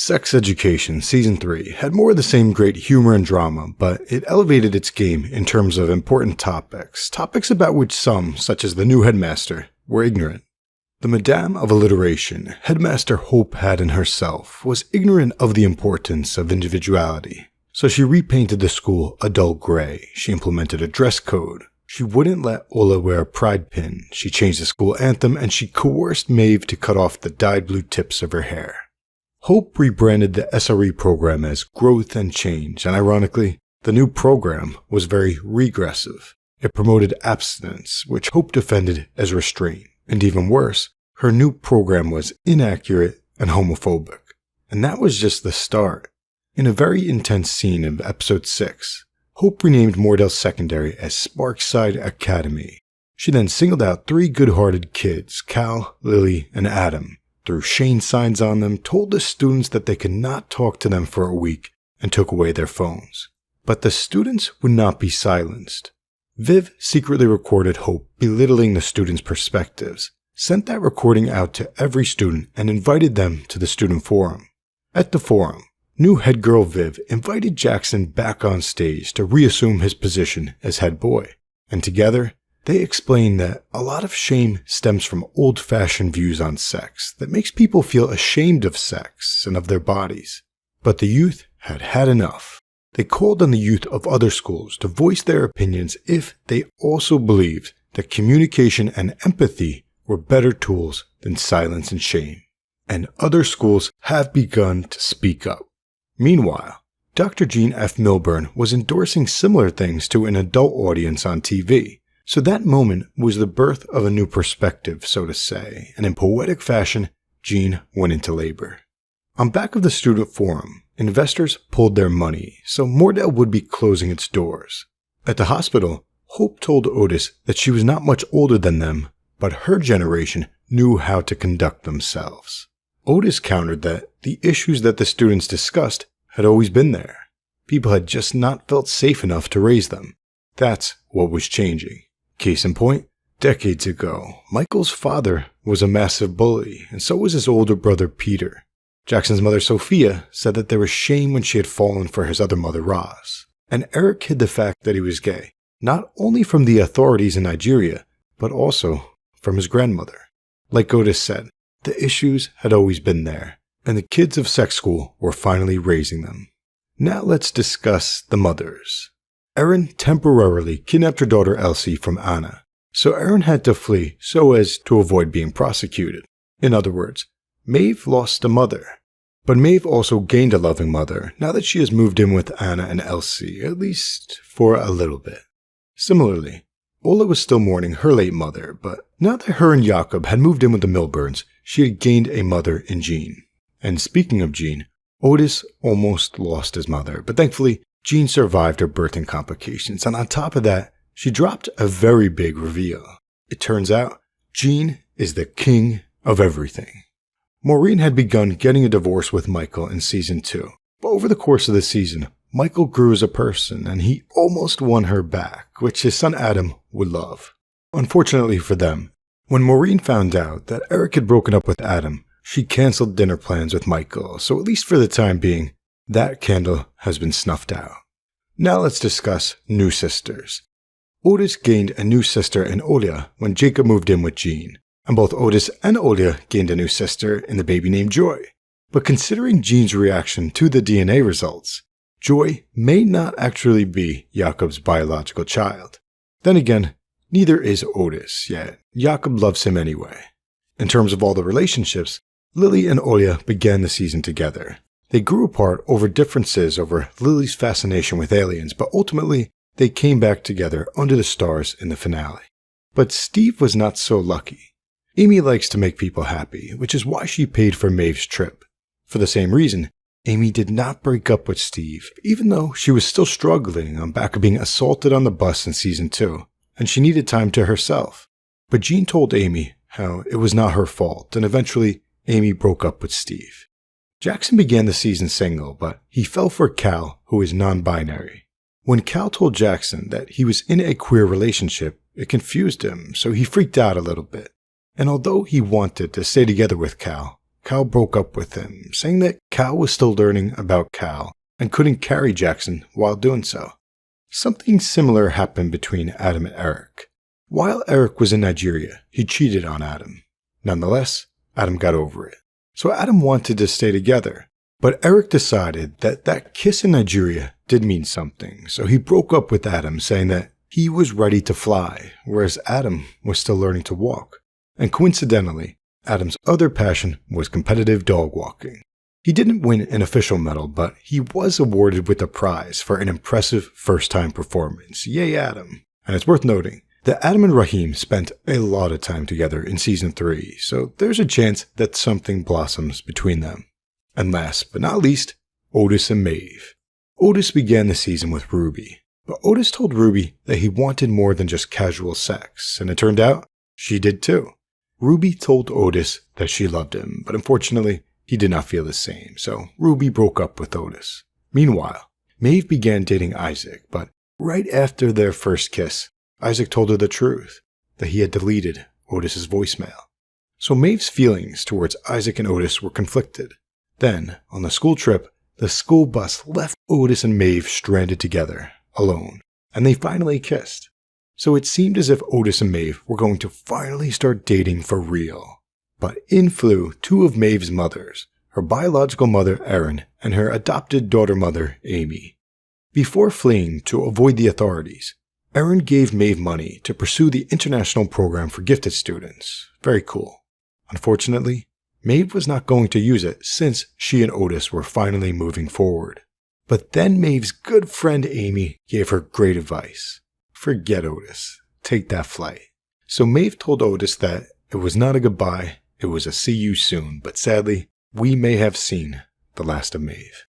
Sex Education Season 3 had more of the same great humor and drama, but it elevated its game in terms of important topics about which some, such as the new headmaster, were ignorant. The Madame of Alliteration, Headmaster Hope Haddon herself, was ignorant of the importance of individuality, so she repainted the school a dull gray. She implemented a dress code. She wouldn't let Ola wear a pride pin. She changed the school anthem, and she coerced Maeve to cut off the dyed blue tips of her hair. Hope rebranded the SRE program as Growth and Change, and ironically, the new program was very regressive. It promoted abstinence, which Hope defended as restraint. And even worse, her new program was inaccurate and homophobic. And that was just the start. In a very intense scene of episode 6, Hope renamed Mordell Secondary as Sparkside Academy. She then singled out 3 good-hearted kids, Cal, Lily, and Adam, threw Shane signs on them, told the students that they could not talk to them for a week, and took away their phones. But the students would not be silenced. Viv secretly recorded Hope belittling the students' perspectives, sent that recording out to every student, and invited them to the student forum. At the forum, new head girl Viv invited Jackson back on stage to reassume his position as head boy, and together, they explained that a lot of shame stems from old-fashioned views on sex that makes people feel ashamed of sex and of their bodies. But the youth had had enough. They called on the youth of other schools to voice their opinions if they also believed that communication and empathy were better tools than silence and shame. And other schools have begun to speak up. Meanwhile, Dr. Jean F. Milburn was endorsing similar things to an adult audience on TV. So that moment was the birth of a new perspective, so to say, and in poetic fashion, Jean went into labor. On back of the student forum, investors pulled their money, so Mordell would be closing its doors. At the hospital, Hope told Otis that she was not much older than them, but her generation knew how to conduct themselves. Otis countered that the issues that the students discussed had always been there. People had just not felt safe enough to raise them. That's what was changing. Case in point, decades ago, Michael's father was a massive bully, and so was his older brother Peter. Jackson's mother Sophia said that there was shame when she had fallen for his other mother Roz. And Eric hid the fact that he was gay, not only from the authorities in Nigeria, but also from his grandmother. Like Otis said, the issues had always been there, and the kids of sex school were finally raising them. Now let's discuss the mothers. Erin temporarily kidnapped her daughter Elsie from Anna, so Erin had to flee so as to avoid being prosecuted. In other words, Maeve lost a mother, but Maeve also gained a loving mother now that she has moved in with Anna and Elsie, at least for a little bit. Similarly, Ola was still mourning her late mother, but now that her and Jakob had moved in with the Milburns, she had gained a mother in Jean. And speaking of Jean, Otis almost lost his mother, but thankfully, Jean survived her birthing complications, and on top of that, she dropped a very big reveal. It turns out, Jean is the king of everything. Maureen had begun getting a divorce with Michael in Season 2, but over the course of the season, Michael grew as a person, and he almost won her back, which his son Adam would love. Unfortunately for them, when Maureen found out that Eric had broken up with Adam, she canceled dinner plans with Michael, so at least for the time being, that candle has been snuffed out. Now let's discuss new sisters. Otis gained a new sister in Olia when Jakob moved in with Jean, and both Otis and Olia gained a new sister in the baby named Joy. But considering Jean's reaction to the DNA results, Joy may not actually be Jakob's biological child. Then again, neither is Otis, yet Jakob loves him anyway. In terms of all the relationships, Lily and Olia began the season together. They grew apart over differences over Lily's fascination with aliens, but ultimately, they came back together under the stars in the finale. But Steve was not so lucky. Aimee likes to make people happy, which is why she paid for Maeve's trip. For the same reason, Aimee did not break up with Steve, even though she was still struggling on back of being assaulted on the bus in Season 2, and she needed time to herself. But Jean told Aimee how it was not her fault, and eventually, Aimee broke up with Steve. Jackson began the season single, but he fell for Cal, who is non-binary. When Cal told Jackson that he was in a queer relationship, it confused him, so he freaked out a little bit. And although he wanted to stay together with Cal, Cal broke up with him, saying that Cal was still learning about Cal and couldn't carry Jackson while doing so. Something similar happened between Adam and Eric. While Eric was in Nigeria, he cheated on Adam. Nonetheless, Adam got over it. So Adam wanted to stay together, but Eric decided that that kiss in Nigeria did mean something, so he broke up with Adam, saying that he was ready to fly, whereas Adam was still learning to walk. And coincidentally, Adam's other passion was competitive dog walking. He didn't win an official medal, but he was awarded with a prize for an impressive first-time performance. Yay, Adam! And it's worth noting that Adam and Raheem spent a lot of time together in Season 3, so there's a chance that something blossoms between them. And last but not least, Otis and Maeve. Otis began the season with Ruby, but Otis told Ruby that he wanted more than just casual sex, and it turned out she did too. Ruby told Otis that she loved him, but unfortunately, he did not feel the same, so Ruby broke up with Otis. Meanwhile, Maeve began dating Isaac, but right after their first kiss, Isaac told her the truth, that he had deleted Otis's voicemail. So Maeve's feelings towards Isaac and Otis were conflicted. Then, on the school trip, the school bus left Otis and Maeve stranded together, alone, and they finally kissed. So it seemed as if Otis and Maeve were going to finally start dating for real. But in flew two of Maeve's mothers, her biological mother Erin and her adopted daughter mother Aimee. Before fleeing to avoid the authorities, Erin gave Maeve money to pursue the international program for gifted students. Very cool. Unfortunately, Maeve was not going to use it since she and Otis were finally moving forward. But then Maeve's good friend Aimee gave her great advice. Forget Otis. Take that flight. So Maeve told Otis that it was not a goodbye, it was a see you soon, but sadly, we may have seen the last of Maeve.